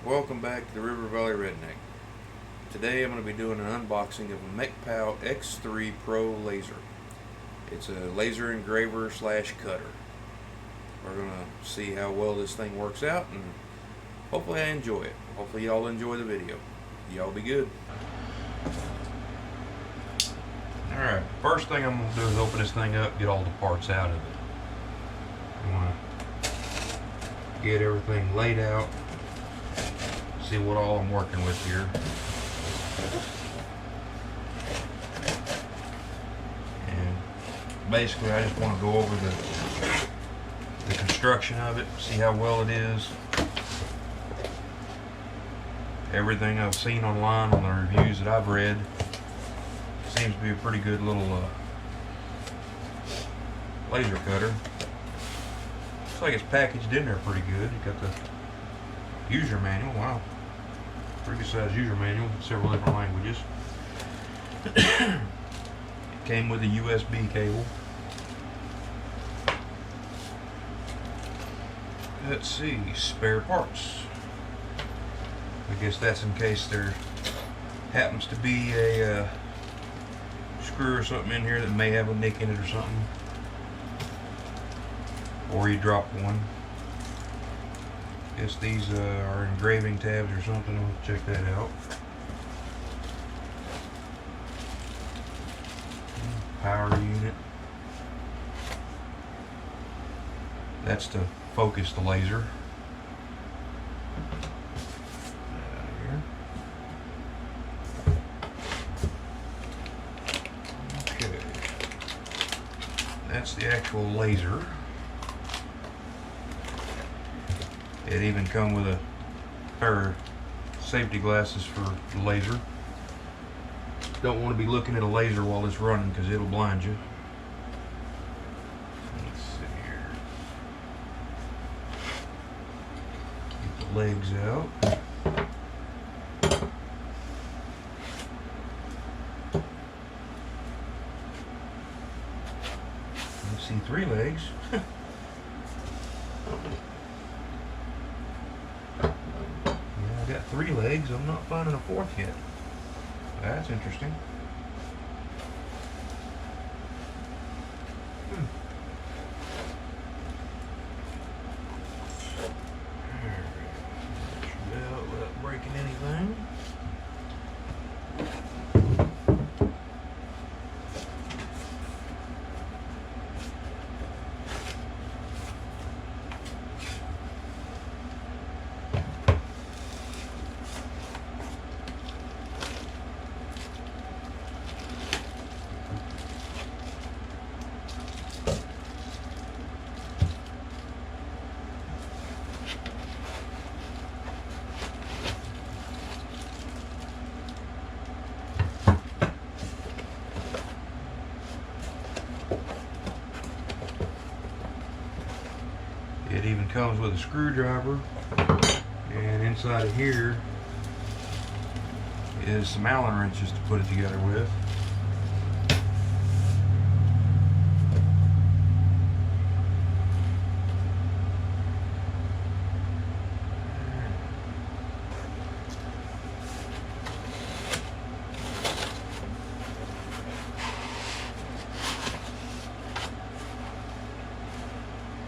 Welcome back to the River Valley Redneck. Today I'm going to be doing an unboxing of a Mecpow X3 PRO laser. It's a laser engraver slash cutter. We're going to see how well this thing works out, and hopefully I enjoy it. Hopefully y'all enjoy the video. Y'all be good. Alright, first thing I'm going to do is open this thing up, get all the parts out of it. I want to get everything laid out, see what all I'm working with here. And basically I just want to go over the construction of it, see how well it is. Everything I've seen online on the reviews that I've read seems to be a pretty good little laser cutter. Looks like it's packaged in there pretty good. You got the user manual. Wow, pretty good size user manual in several different languages. It came with a USB cable. Let's see, spare parts. I guess that's in case there happens to be a screw or something in here that may have a nick in it or something, or you dropped one. Guess these are engraving tabs or something. We'll check that out. Power unit. That's to focus the laser. That's the actual laser. It even comes with a pair of safety glasses for the laser. Don't want to be looking at a laser while it's running because it'll blind you. Let's see here. Get the legs out. See 3 legs. Yeah, I got 3 legs. I'm not finding a 4th yet. That's interesting. Without breaking anything. It even comes with a screwdriver, and inside of here is some Allen wrenches to put it together with.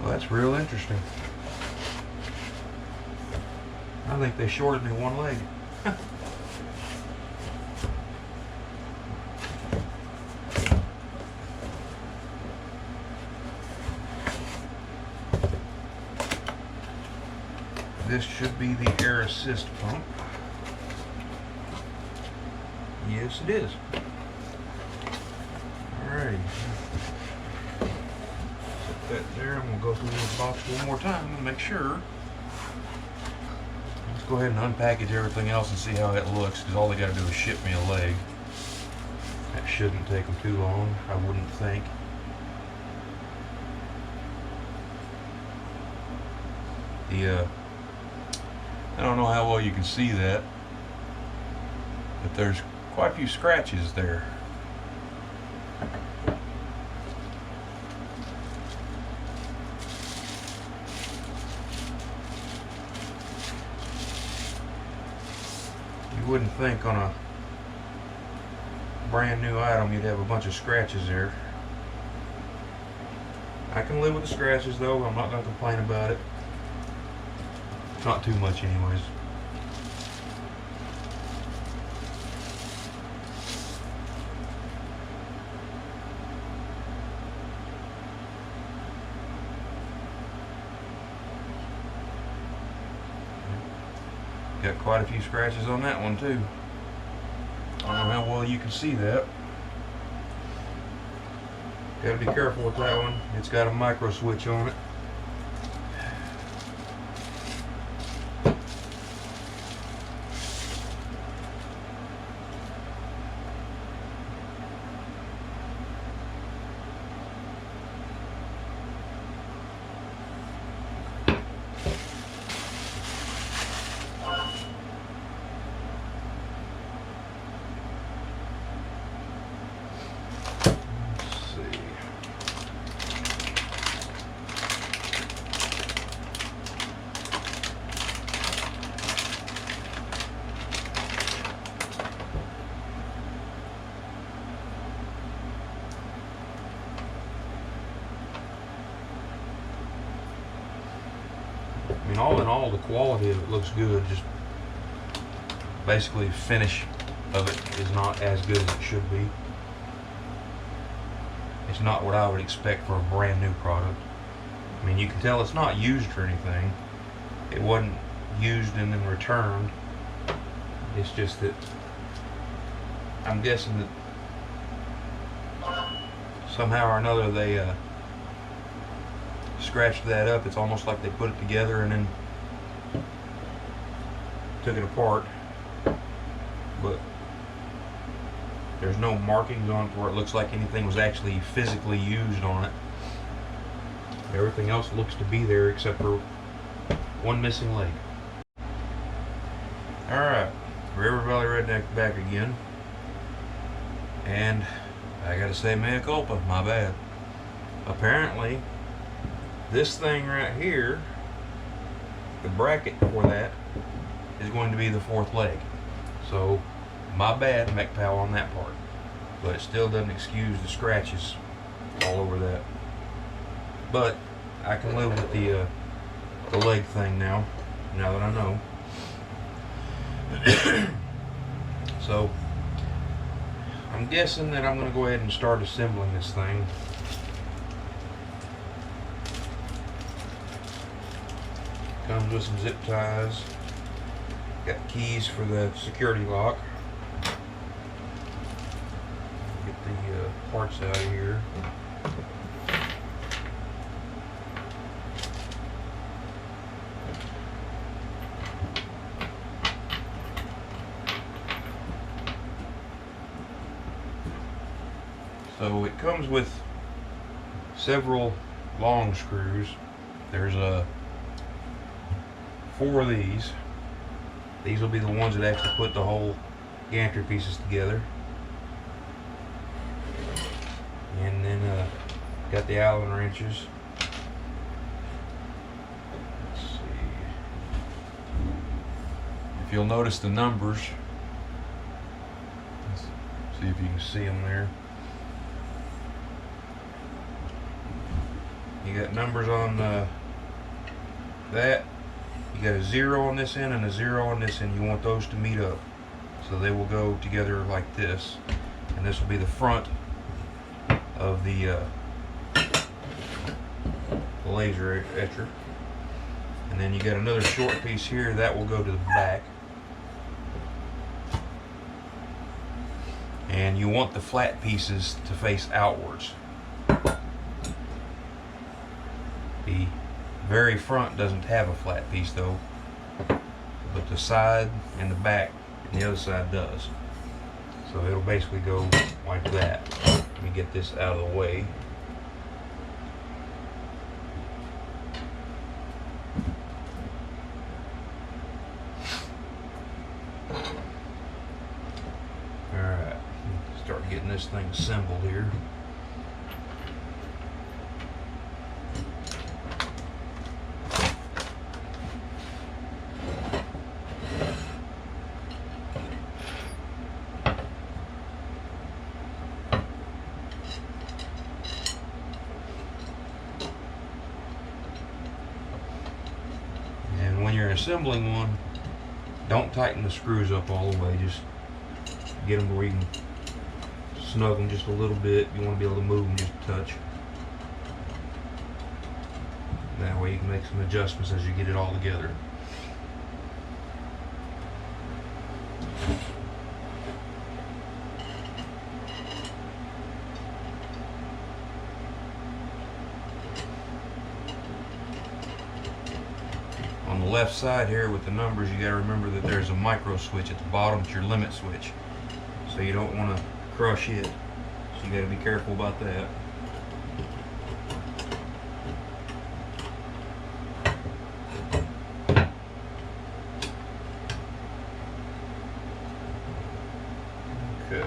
Well, that's real interesting. I think they shorted me 1 leg. This should be the air assist pump. Yes, it is. Alrighty. That there. I'm going to go through this box one more time and make sure. Let's go ahead and unpackage everything else and see how it looks, because all they got to do is ship me a leg. That shouldn't take them too long, I wouldn't think. I don't know how well you can see that, but there's quite a few scratches there. wouldn't think on a brand new item you'd have a bunch of scratches there. I can live with the scratches though. I'm not going to complain about it. Not too much anyways. Got quite a few scratches on that one too. I don't know how well you can see that. Got to be careful with that one. It's got a micro switch on it. I mean, all in all, the quality of it looks good. Just basically, finish of it is not as good as it should be. It's not what I would expect for a brand new product. I mean, you can tell it's not used or anything. It wasn't used and then returned. It's just that I'm guessing that somehow or another they scratched that up. It's almost like they put it together and then took it apart, but there's no markings on it where it looks like anything was actually physically used on it. Everything else looks to be there except for one missing leg. Alright, River Valley Redneck back again, and I gotta say mea culpa, my bad. Apparently this thing right here, the bracket for that, is going to be the fourth leg. So, my bad, Mecpow, on that part. But it still doesn't excuse the scratches all over that. But I can live with the leg thing now that I know. So, I'm guessing that I'm going to go ahead and start assembling this thing. Comes with some zip ties. Got keys for the security lock. Get the parts out of here. So it comes with several long screws. There's 4 of these. These will be the ones that actually put the whole gantry pieces together. And then got the Allen wrenches. Let's see. If you'll notice the numbers, let's see if you can see them there. You got numbers on that. You got a 0 on this end and a 0 on this end. You want those to meet up, so they will go together like this. And this will be the front of the laser etcher. And then you got another short piece here that will go to the back. And you want the flat pieces to face outwards. The very front doesn't have a flat piece though, but the side and the back and the other side does. So it'll basically go like that. Let me get this out of the way. Alright, start getting this thing assembled here. And when you're assembling one, don't tighten the screws up all the way. Just get them where you can snug them just a little bit. You want to be able to move them just a touch. That way you can make some adjustments as you get it all together. On the left side here with the numbers, you got to remember that there's a micro switch at the bottom. It's your limit switch, so you don't want to crush it, so you got to be careful about that. Okay.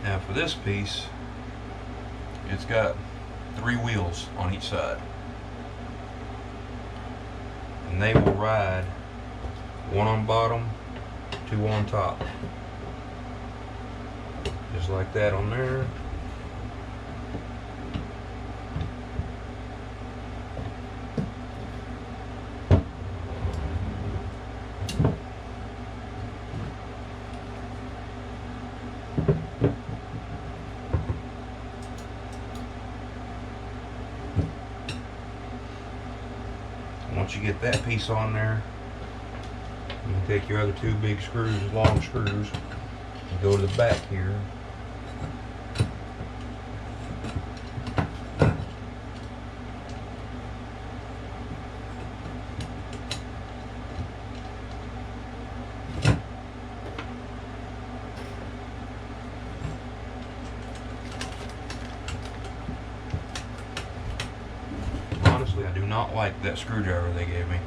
Now for this piece, it's got 3 wheels on each side, and they will ride, 1 on bottom, 2 on top, just like that on there. Once you get that piece on there, you can take your other 2 big screws, long screws, and go to the back here. Honestly, I do not like that screwdriver they gave me,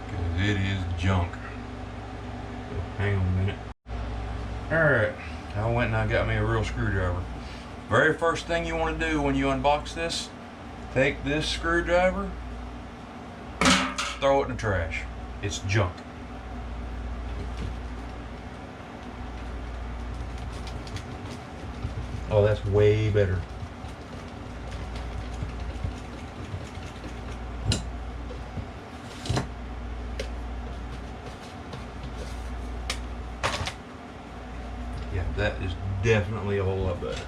because it is junk. So hang on a minute. Alright, I went and I got me a real screwdriver. Very first thing you want to do when you unbox this, take this screwdriver, throw it in the trash. It's junk. Oh, that's way better. Yeah, that is definitely a whole lot better.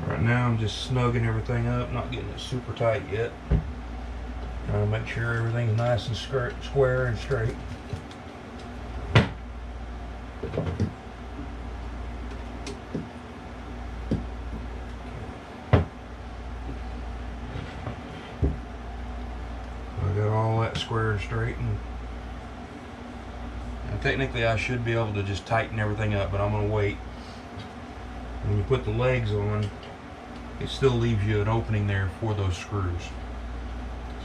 Right now I'm just snugging everything up, not getting it super tight yet. Trying to make sure everything's nice and square and straight. I got all that square and straight, and technically I should be able to just tighten everything up, but I'm going to wait. When you put the legs on, it still leaves you an opening there for those screws.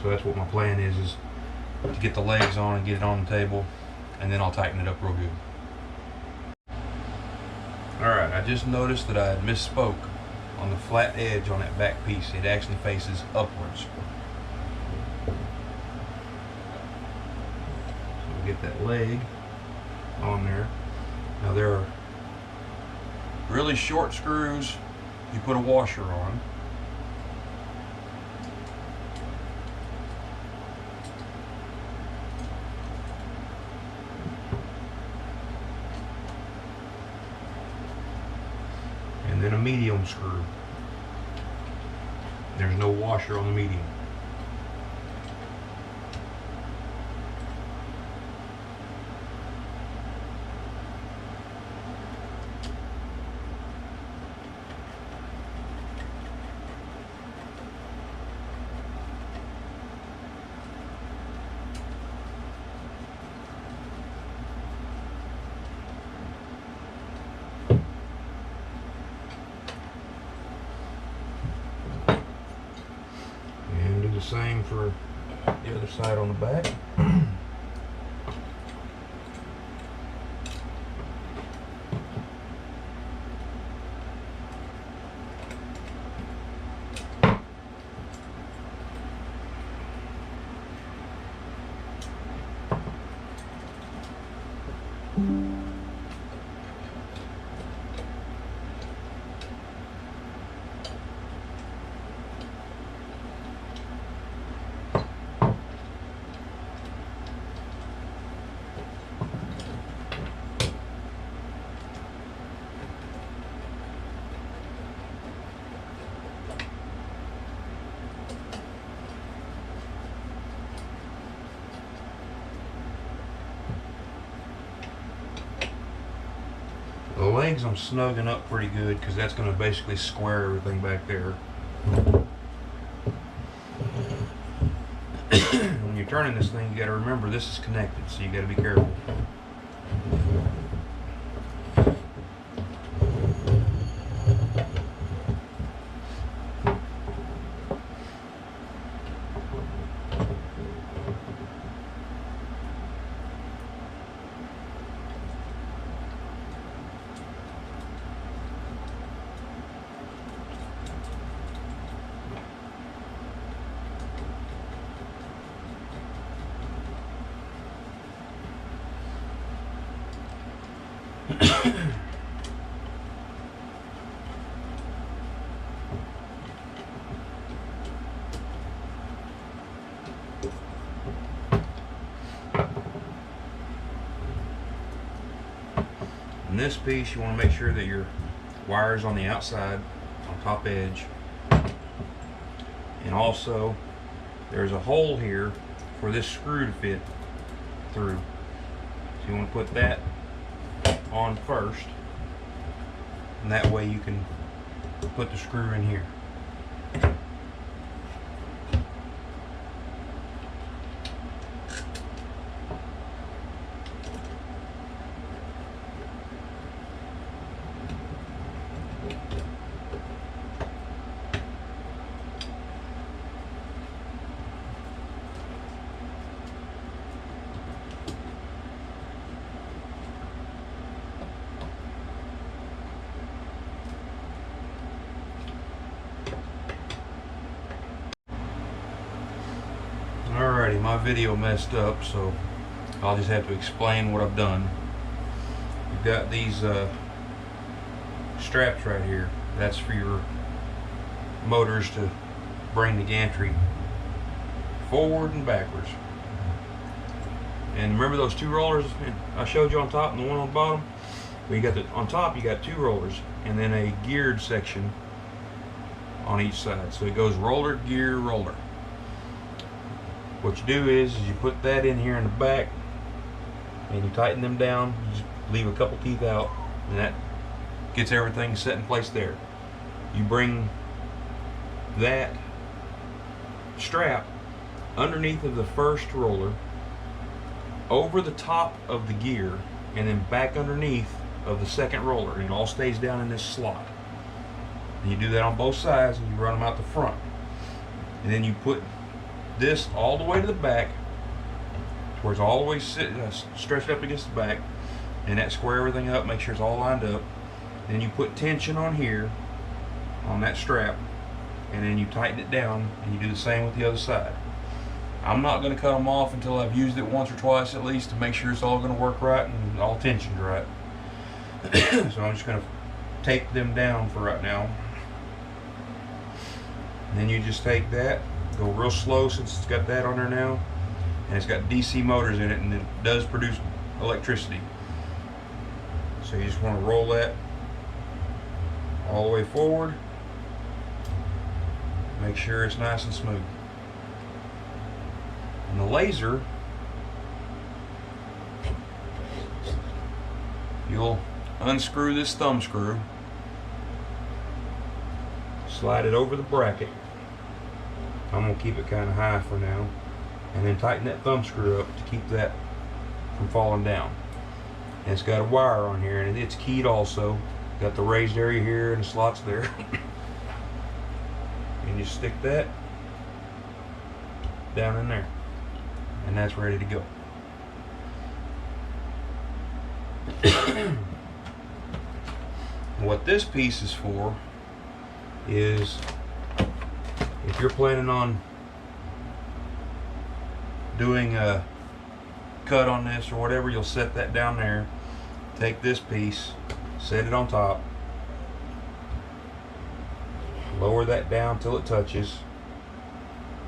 So that's what my plan is to get the legs on and get it on the table, and then I'll tighten it up real good. Alright, I just noticed that I had misspoke on the flat edge on that back piece. It actually faces upwards. So we'll get that leg on there. Now there are really short screws you put a washer on. And then a medium screw. There's no washer on the medium. same for the other side on the back. The legs I'm snugging up pretty good because that's going to basically square everything back there. When you're turning this thing, you got to remember this is connected, so you got to be careful. In this piece, you want to make sure that your wire's on the outside, on top edge. And also, there's a hole here for this screw to fit through. So you want to put that on first, and that way you can put the screw in here. Alrighty, my video messed up, so I'll just have to explain what I've done. You've got these straps right here. That's for your motors to bring the gantry forward and backwards. And remember those two rollers I showed you on top and the one on the bottom? Well, you got on top, you got two rollers and then a geared section on each side. So it goes roller, gear, roller. What you do is you put that in here in the back and you tighten them down. You just leave a couple teeth out and that gets everything set in place there. You bring that strap underneath of the first roller, over the top of the gear, and then back underneath of the second roller, and it all stays down in this slot. And you do that on both sides and you run them out the front. And then you put this all the way to the back where it's all the way stretched up against the back, and that square everything up, make sure it's all lined up. Then you put tension on here on that strap, and then you tighten it down, and you do the same with the other side. I'm not going to cut them off until I've used it once or twice at least to make sure it's all going to work right and all tensioned right. So I'm just going to tape them down for right now. And then you just take that, go real slow since it's got that on there now, and it's got DC motors in it, and it does produce electricity. So you just want to roll that all the way forward, make sure it's nice and smooth. And the laser, you'll unscrew this thumb screw, slide it over the bracket. I'm going to keep it kind of high for now, and then tighten that thumb screw up to keep that from falling down. And it's got a wire on here, and it's keyed also. Got the raised area here and the slots there. And you stick that down in there, and that's ready to go. What this piece is for is if you're planning on doing a cut on this or whatever, you'll set that down there, take this piece, set it on top, lower that down till it touches,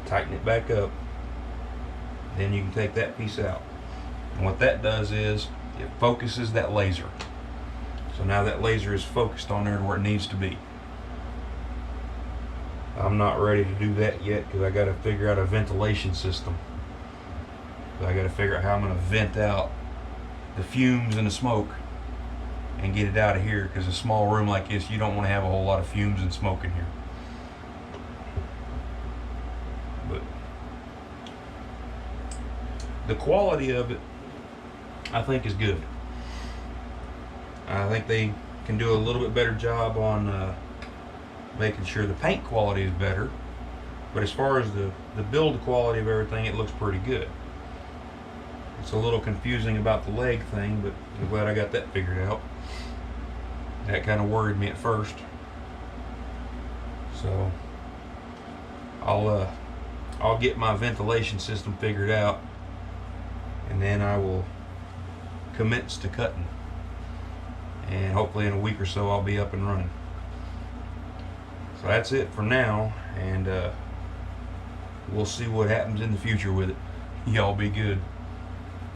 tighten it back up, then you can take that piece out. And what that does is it focuses that laser. So now that laser is focused on there to where it needs to be. I'm not ready to do that yet because I got to figure out a ventilation system. So I got to figure out how I'm going to vent out the fumes and the smoke and get it out of here, because a small room like this, you don't want to have a whole lot of fumes and smoke in here. But the quality of it, I think, is good. I think they can do a little bit better job on making sure the paint quality is better. But as far as the build quality of everything, it looks pretty good. It's a little confusing about the leg thing, but I'm glad I got that figured out. That kind of worried me at first. So I'll get my ventilation system figured out, and then I will commence to cutting. And hopefully in a week or so I'll be up and running. So that's it for now, and we'll see what happens in the future with it. Y'all be good.